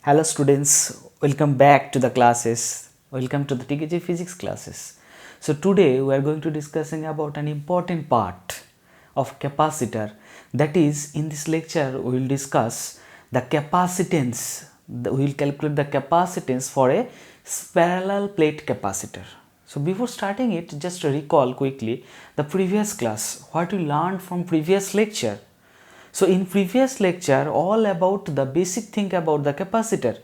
Hello students, welcome back to the classes. Welcome to the TKG physics classes. So today we are going to discussing about an important part of capacitor. That is, in this lecture we will discuss the capacitance. We will calculate the capacitance for a parallel plate capacitor. So before starting it, just recall quickly the previous class, what we learned from previous lecture. So in previous lecture, all about the basic thing about the capacitor,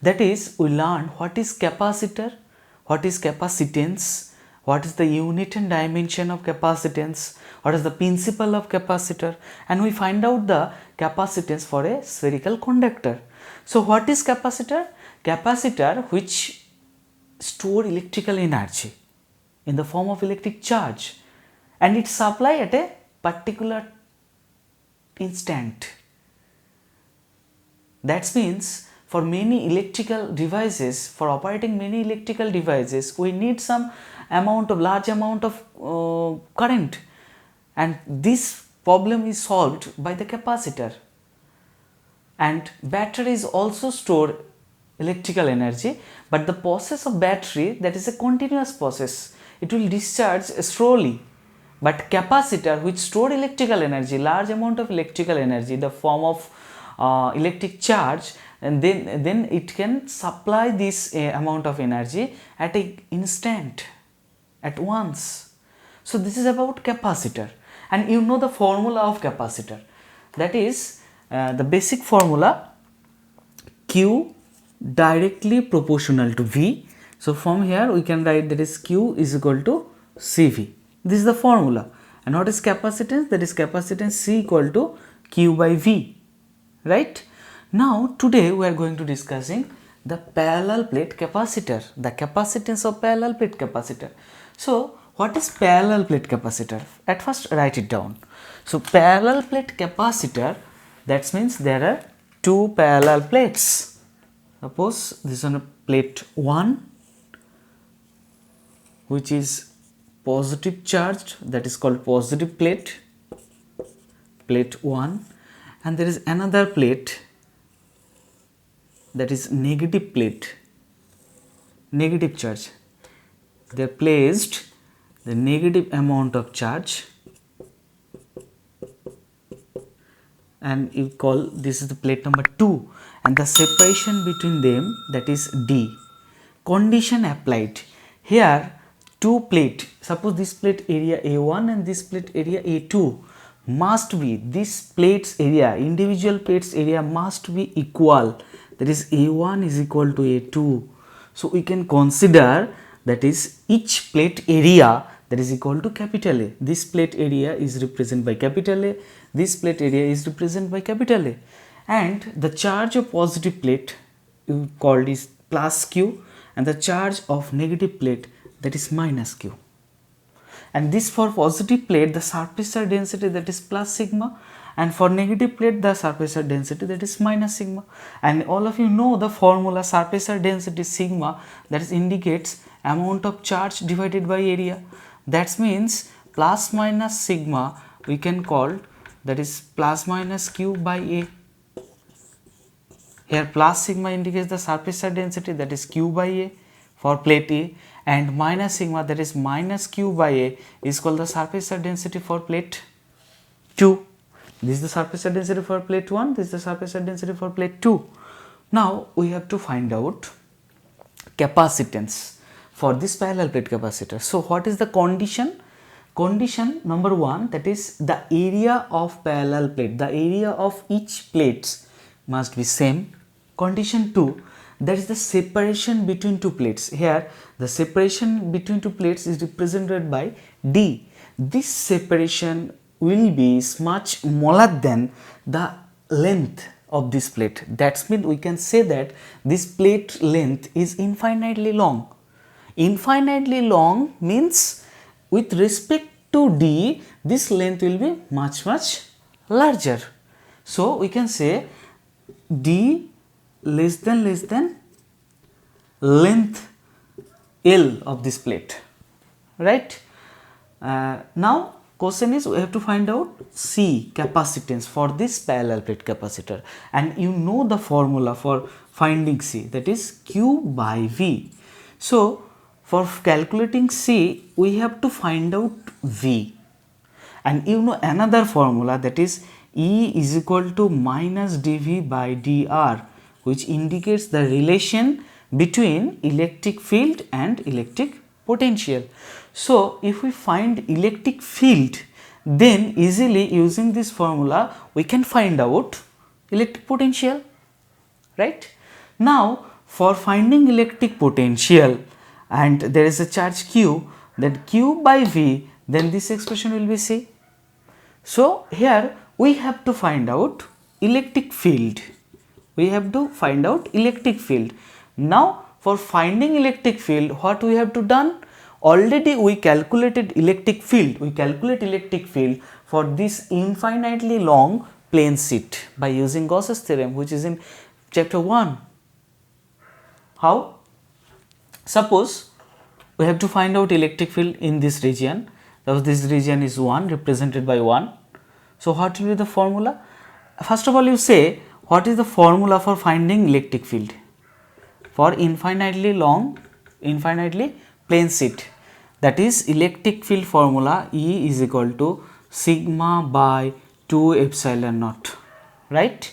that is, we learned what is capacitor, what is capacitance, what is the unit and dimension of capacitance, what is the principle of capacitor, and we find out the capacitance for a spherical conductor. So what is capacitor? Capacitor which store electrical energy in the form of electric charge, and it supply at a particular instant. That means for many electrical devices, for operating many electrical devices, we need some large amount of current, and this problem is solved by the capacitor. And batteries also store electrical energy, but the process of battery, that is a continuous process, it will discharge slowly. But capacitor which store electrical energy, large amount of electrical energy in the form of electric charge, and then it can supply this amount of energy at an instant, at once. So this is about capacitor, and you know the formula of capacitor, that is the basic formula, Q directly proportional to V. So from here we can write that is Q is equal to CV. This is the formula. And what is capacitance? That is capacitance C equal to Q by V. Right? Now today we are going to discussing the parallel plate capacitor, the capacitance of parallel plate capacitor. So what is parallel plate capacitor? At first write it down. So parallel plate capacitor, that means there are two parallel plates. Suppose this is on a plate 1, which is positive charged, that is called positive plate, plate 1, and there is another plate, that is negative plate, negative charge. They are placed the negative amount of charge, and you call this is the plate number 2, and the separation between them, that is D. Condition applied. Here two plate, suppose this plate area A1 and this plate area A2 must be, this plates area, individual plates area must be equal, that is A1 is equal to A2. So we can consider that is each plate area that is equal to capital A. This plate area is represented by capital A, this plate area is represented by capital A, and the charge of positive plate you called is plus Q, and the charge of negative plate, that is minus Q. And this for positive plate the surface charge density, that is plus sigma, and for negative plate the surface charge density, that is minus sigma. And all of you know the formula surface charge density sigma, that is indicates amount of charge divided by area. That means plus minus sigma we can call, that is plus minus Q by A. Here plus sigma indicates the surface charge density, that is Q by A for plate A, and minus sigma, that is minus Q by A, is called the surface charge density for plate 2. This is the surface charge density for plate 1, this is the surface charge density for plate 2. Now we have to find out capacitance for this parallel plate capacitor. So what is the condition? Condition number 1, that is the area of parallel plate, the area of each plates must be same. Condition 2, that is the separation between two plates. Here the separation between two plates is represented by D. This separation will be much smaller than the length of this plate. That means we can say that this plate length is infinitely long. Infinitely long means with respect to D, this length will be much larger. So we can say D less than length L of this plate, right? Now question is we have to find out C, capacitance for this parallel plate capacitor, and you know the formula for finding C, that is Q by V. So for calculating C we have to find out V, and you know another formula, that is E is equal to minus dV by dr, which indicates the relation between electric field and electric potential. So if we find electric field, then easily using this formula we can find out electric potential, right? Now for finding electric potential, and there is a charge Q, then Q by V, then this expression will be C. So here we have to find out electric field. We have to find out electric field. Now for finding electric field, what we have to done? Already we calculated electric field. We calculate electric field for this infinitely long plane sheet by using Gauss's theorem, which is in chapter 1. How? Suppose we have to find out electric field in this region. Thus this region is 1, represented by 1. So what will be the formula? First of all, you say what is the formula for finding electric field for infinitely long, infinitely plane sheet? That is electric field formula, E is equal to sigma by 2 epsilon naught, right?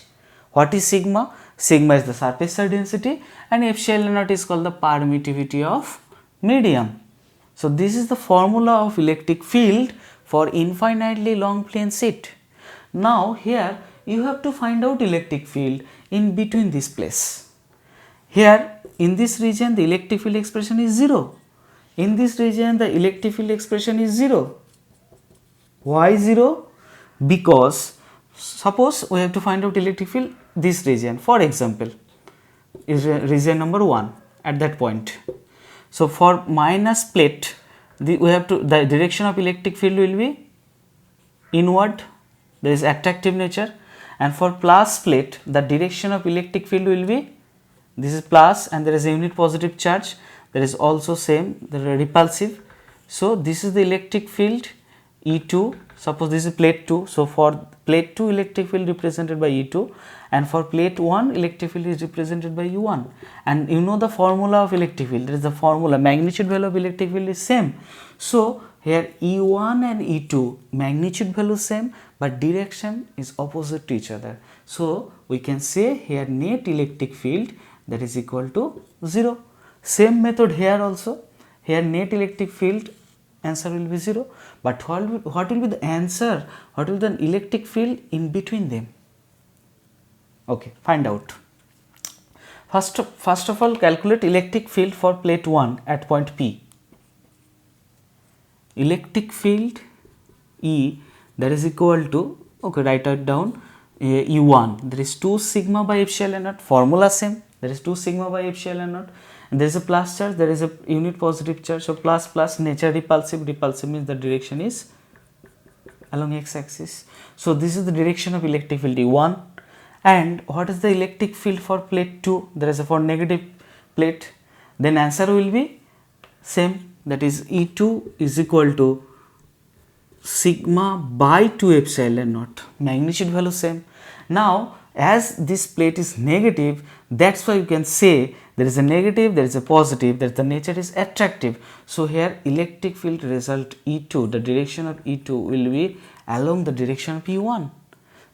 What is sigma? Sigma is the surface charge density and epsilon naught is called the permittivity of medium. So this is the formula of electric field for infinitely long plane sheet. Now here you have to find out electric field in between this place. Here in this region the electric field expression is 0. In this region the electric field expression is 0. Why 0? Because suppose we have to find out electric field this region, for example is region number 1 at that point. So for minus plate the direction of electric field will be inward, there is attractive nature, and for plus plate the direction of electric field will be, this is plus and there is a unit positive charge, there is also same, the repulsive. So this is the electric field E2, suppose this is plate 2, so for plate 2 electric field represented by E2, and for plate 1 electric field is represented by U1. And you know the formula of electric field, there is the formula, magnitude value of electric field is same. So here E1 and E2 magnitude value same, but direction is opposite to each other. So we can say here net electric field, that is equal to 0. Same method here also, here net electric field answer will be 0, but what will be the answer, what will be the electric field in between them? Okay, find out. First of all, calculate electric field for plate 1 at point P. Electric field E, that is equal to, okay, write it down, E1, there is 2 sigma by epsilon naught, formula same, there is 2 sigma by epsilon naught, and there is a plus charge, there is a unit positive charge, so plus plus, nature repulsive, repulsive means the direction is along x-axis. So this is the direction of electric field E1. And what is the electric field for plate 2? There is a for negative plate, then answer will be same, that is E2 is equal to sigma by 2 epsilon naught, magnitude value same. Now as this plate is negative, that's why you can say there is a negative, there is a positive, that the nature is attractive. So here electric field result E2, the direction of E2 will be along the direction of E1.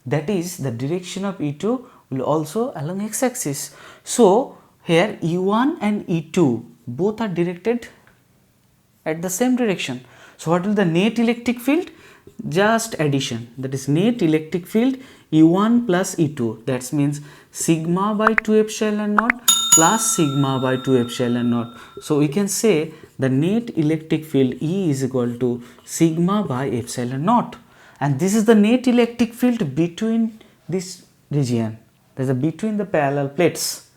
That is the direction of E2 will also along x-axis. So here E1 and E2 both are directed at the same direction. So what will the net electric field? Just addition, that is net electric field E1 plus E2, that means sigma by 2 epsilon naught plus sigma by 2 epsilon naught. So we can say the net electric field E is equal to sigma by epsilon naught, and this is the net electric field between this region, there is a between the parallel plates.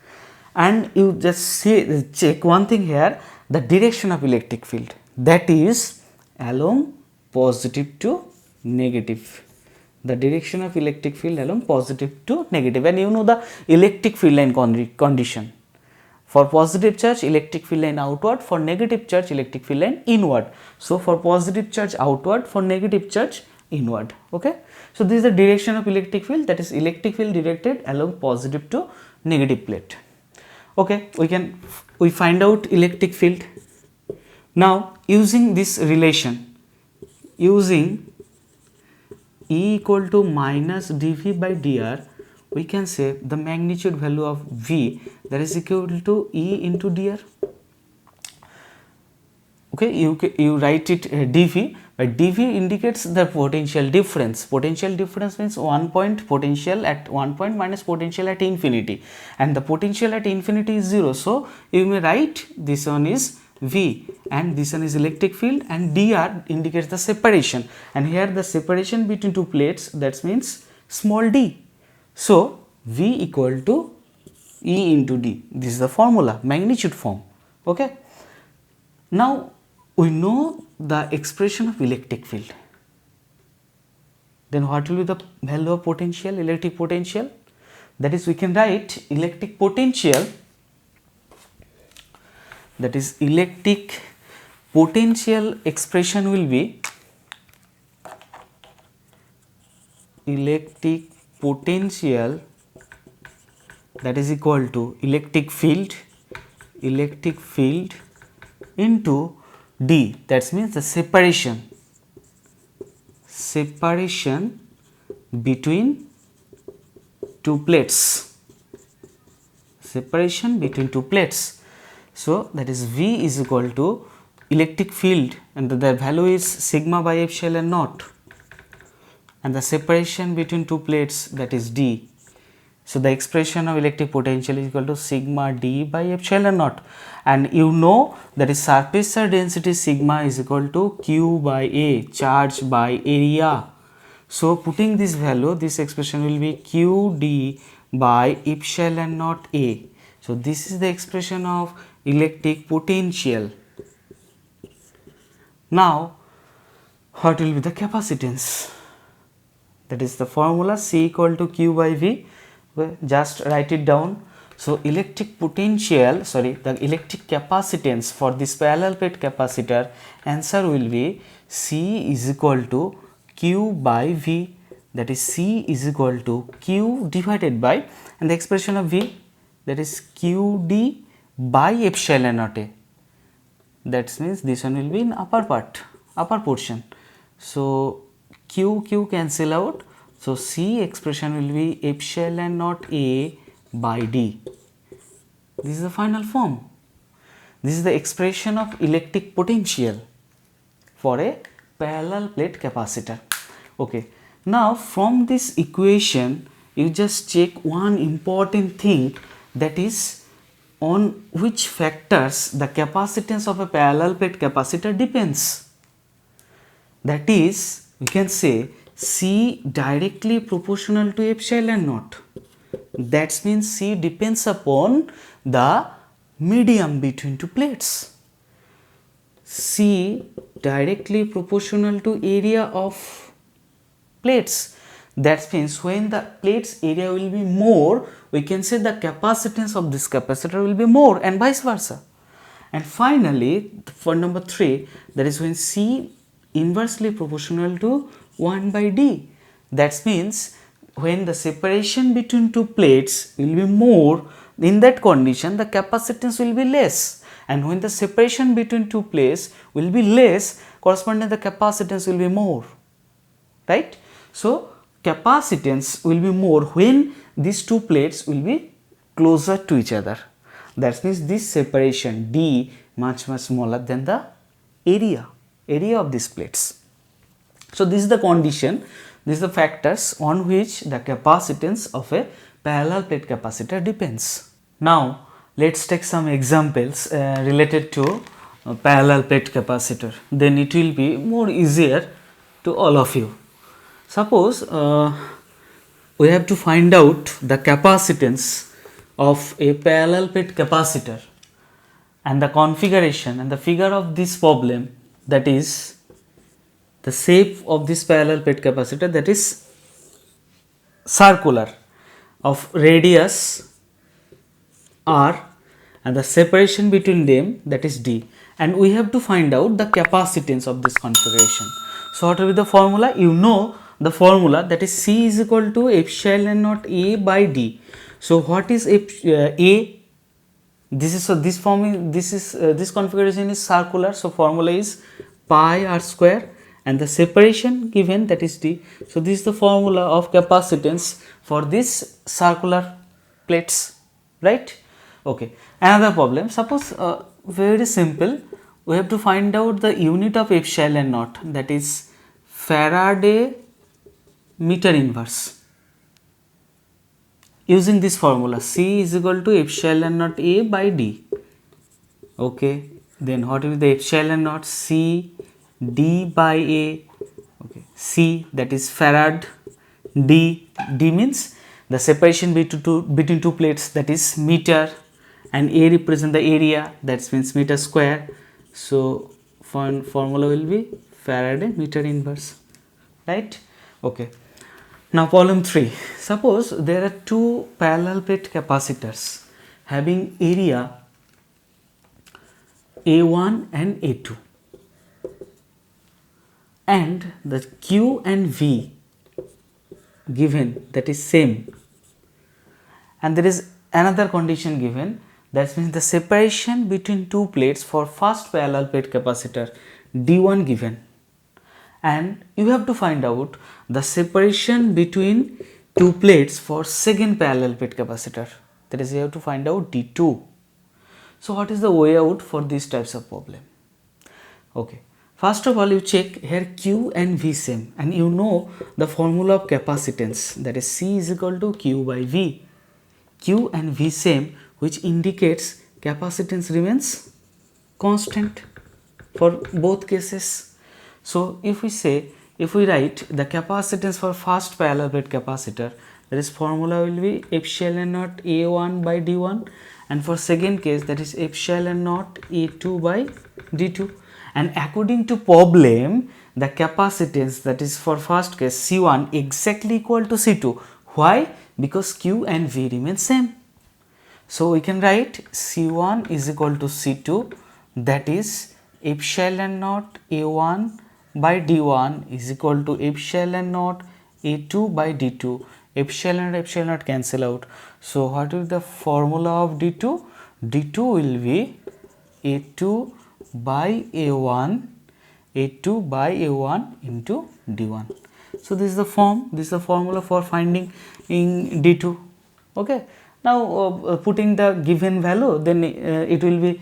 And you just check one thing here, the direction of electric field, that is along positive to negative, the direction of electric field along positive to negative. And you know the electric field line condition For positive charge, electric field line outward, for negative charge, electric field line inward. So for positive charge outward, for negative charge inward. Okay. So this is the direction of electric field, that is electric field directed along positive to negative plate. Okay, we find out electric field. Now using this relation, using E equal to minus dV by dr, we can say the magnitude value of V, that is equal to E into dr. Okay, you write it dV, but dV indicates the potential difference. Potential difference means one point potential at one point minus potential at infinity, and the potential at infinity is 0. So you may write this one is V and this one is electric field, and dr indicates the separation, and here the separation between two plates, that means small d. So V equal to E into d. This is the formula, magnitude form. Okay. Now we know the expression of electric field. Then what will be the value of potential, electric potential? That is, we can write electric potential, that is electric potential expression will be electric potential, that is equal to electric field into d, that means the separation between two plates, so that is V is equal to electric field, and the value is sigma by epsilon naught, and the separation between two plates, that is d. So the expression of electric potential is equal to sigma d by epsilon naught, and you know that is surface charge density sigma is equal to Q by A, charge by area. So putting this value, this expression will be Q d by epsilon naught A. So this is the expression of electric potential. Now what will be the capacitance? That is the formula, C equal to Q by V. Just write it down. So electric potential, the electric capacitance for this parallel plate capacitor, answer will be C is equal to Q by V, that is C is equal to Q divided by, and the expression of V, that is Q d by epsilon naught A. That means this one will be in upper portion. So Q cancel out. So C expression will be epsilon naught A by d. This is the final form. This is the expression of electric potential for a parallel plate capacitor. Okay. Now from this equation, you just check one important thing, that is on which factors the capacitance of a parallel plate capacitor depends. That is, we can say C directly proportional to epsilon naught. That means C depends upon the medium between two plates. C directly proportional to area of plates. That means when the plate's area will be more, we can say the capacitance of this capacitor will be more, and vice versa. And finally, for number 3, that is when C inversely proportional to 1 by d. That means when the separation between two plates will be more, in that condition the capacitance will be less, and when the separation between two plates will be less, corresponding the capacitance will be more, right? So capacitance will be more when these two plates will be closer to each other. That means this separation d much smaller than the area of these plates. So this is the condition, these are the factors on which the capacitance of a parallel plate capacitor depends. Now let's take some examples related to parallel plate capacitor, then it will be more easier to all of you. Suppose we have to find out the capacitance of a parallel plate capacitor, and the configuration and the figure of this problem, that is the shape of this parallel plate capacitor, that is circular, of radius r, and the separation between them, that is D, and we have to find out the capacitance of this configuration. So what will be the formula? You know the formula, that is C is equal to epsilon naught A by D. So what is A? This is, so this form is, this configuration is circular, so formula is pi r square, and the separation given, that is D. So this is the formula of capacitance for this circular plates, right? Okay, another problem, suppose very simple, we have to find out the unit of epsilon naught, that is Faraday meter inverse, using this formula C is equal to epsilon naught A by D. Okay, then what is the epsilon naught? C D by A. Okay, C, that is farad, D means the separation between two plates, that is meter, and A represent the area, that means meter square. So formula will be Faraday meter inverse, right? Okay. Now problem 3, suppose there are two parallel plate capacitors having area A1 and A2, and the Q and V given, that is same, and there is another condition given, that means the separation between two plates for first parallel plate capacitor D1 given, and you have to find out the separation between two plates for second parallel plate capacitor, that is you have to find out D2. So what is the way out for these types of problem? Okay, first of all you check here Q and V same, and you know the formula of capacitance, that is C is equal to Q by V. Q and V same, which indicates capacitance remains constant for both cases. So if we write the capacitance for first parallel plate capacitor, that is formula will be epsilon naught A1 by D1, and for second case that is epsilon naught A2 by D2, and according to problem the capacitance, that is for first case C1 exactly equal to C2. Why? Because Q and V remain same. So we can write C1 is equal to C2, that is epsilon naught A1 by D1 is equal to epsilon naught A2 by D2. Epsilon naught cancel out. So what is the formula of D2? D2 will be A2 by A1, A2 by A1 into D1. So this is the form, this is the formula for finding in D2. Okay. Now putting the given value, then it will be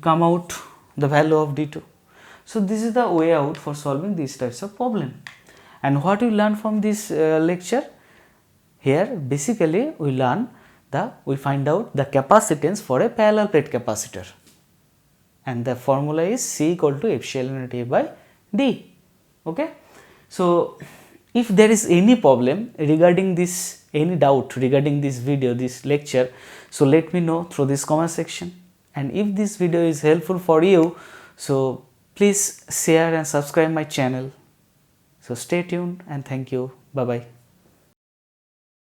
come out the value of D2. So this is the way out for solving these types of problem. And what we learn from this lecture? Here basically we find out the capacitance for a parallel plate capacitor, and the formula is C equal to epsilon naught A by D. Okay. So if there is any problem regarding this, any doubt regarding this video, this lecture, so let me know through this comment section. And if this video is helpful for you, so please share and subscribe my channel. So stay tuned and thank you. Bye bye.